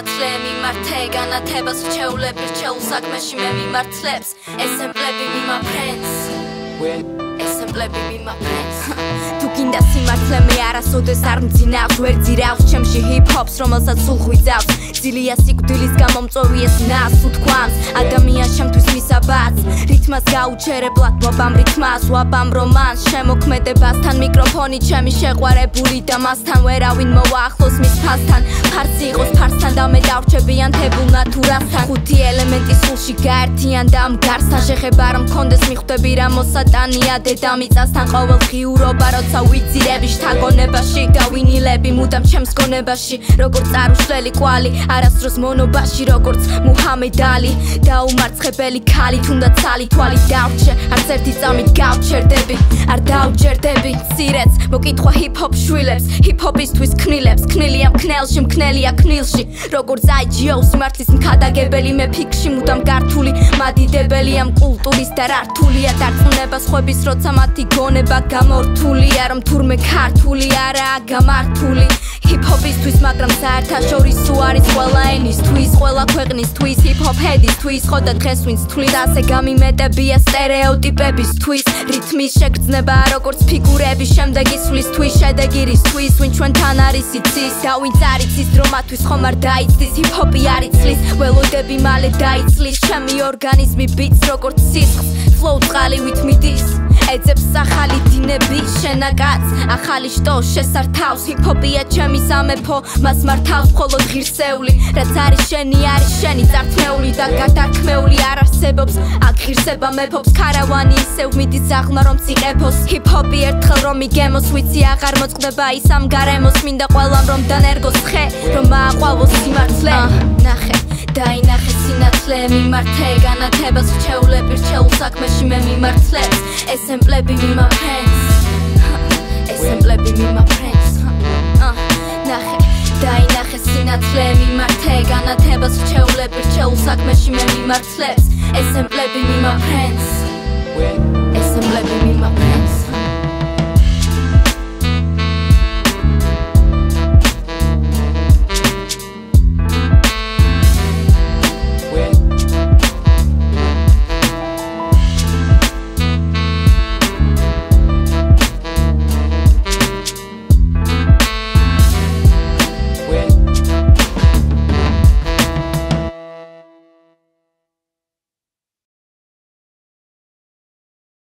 სინათლე მიმართე განათებას რჩეულები რჩეულ საქმეში მე მიმართლებს ესემპლები be my friends ესემპლები be my friends თუ გინდა სიმართლე მე არასოდეს არ მძინავს ვერ ძირავს ჩემში ჰიპ-ჰოპს რომელსაც სულ ღვიძავს ძილია სიკვდილის გამომწვევიეს ნას უთქვამს ადამიანს შემთვის მისაბაც რითმას გაუჩერებლად ვაბამ რითმას ვაბამ რომანს შემოქმედებასთან მიკროფონი ჩემი შეყვარებული და მასთან ვერავინ მოაახლოს მის ფასთან ფარსი იყოს ფარსთან და მე დავრჩებიან თებულ ნატურასთან ხუთი ელემენტი სულში გაერთიან და ამ გარსთან შეხება რომ მქონდეს მიხვდები რა მოსატანია დედამიწასთან ყოველ ღიურობა როცა ვიძირები შთაგონებაში გავინილები მუდამ ჩემს გონებაში როგორც წარუშლელი კვალი არასდროს მონობაში როგორც მუჰამედ ალი დაუმარცხებელი ქალი თუნდაც ალი თვალი დავრჩე არც ერთი წამით გავჩერდები არ დავჯერდები ცირეც მოკითხვა ჰიპ-ჰოპ შვილებს ჰიპ-ჰოპისთვის ქნილებს ქნილია მქნელში მქნელია ქნილში როგორც IGO სიმართლის მქადაგებელი მე ფიქში მუდამ გართული მადიდებელი ამ კულტურის და რართულია დარწმუნება სხვების როცა მათი გონება გამორთულია რომ თურმე ქართული არაა გამართული ჰიპ-ჰოპისთვის მაგრამ საერთაშორისო არის ყველა ენისთვის ყველა ქვეყნისთვის ჰიპ-ჰოპ ჰედისთვის ხო და დღეს ვინც თulis ასე გამიმეტებია სტერეოტიპებისთვის რითმის შეგრძნება როგორც ფიგურები შემდეგ ისვლისთვის შედეგი რისთვის ვინ ჩვენთან არის იცის და ვინც არ იცის დრომათვის ხომ არ დაიცდის ჰიპ-ჰოპი არ იცლის ველოდები მალე დაიცლის ჩემი ორგანიზმი ბიტს როგორც სისხლს flow წყალი ვით მიდის ეძებს ახალი დინები შენაკაც ახალი შტო შესართავს ჰიპ-ჰოპია ჩემი სამეფო მას მართავს მხოლოდ ღირსეული რაც არის შენი არის შენი წართმეული და გადარქმეული არ არსებობს აქ ღირსება მეფობს ქარავანი ისევ მიდის აღმა რომ წიყებოს ჰიპ-ჰოპი ერთხელ რომ იგემოს ვიცი აღარ მოწყდება ის ამ გარემოს მინდა ყველამ რომ დანერგოს ხე რომ ააყვავოს სიმართლე ნახე დაინახე სინათლე მიმართე განათებას რჩეულები რჩეულ საქმეში მე მიმართლებს ესემპლები be my friends ესემპლები be my friends ნახე დაინახე სინათლე მიმართე განათებას რჩეულები რჩეულ საქმეში მე მიმართლებს ესემპლები be my friends ესემპლები be my friends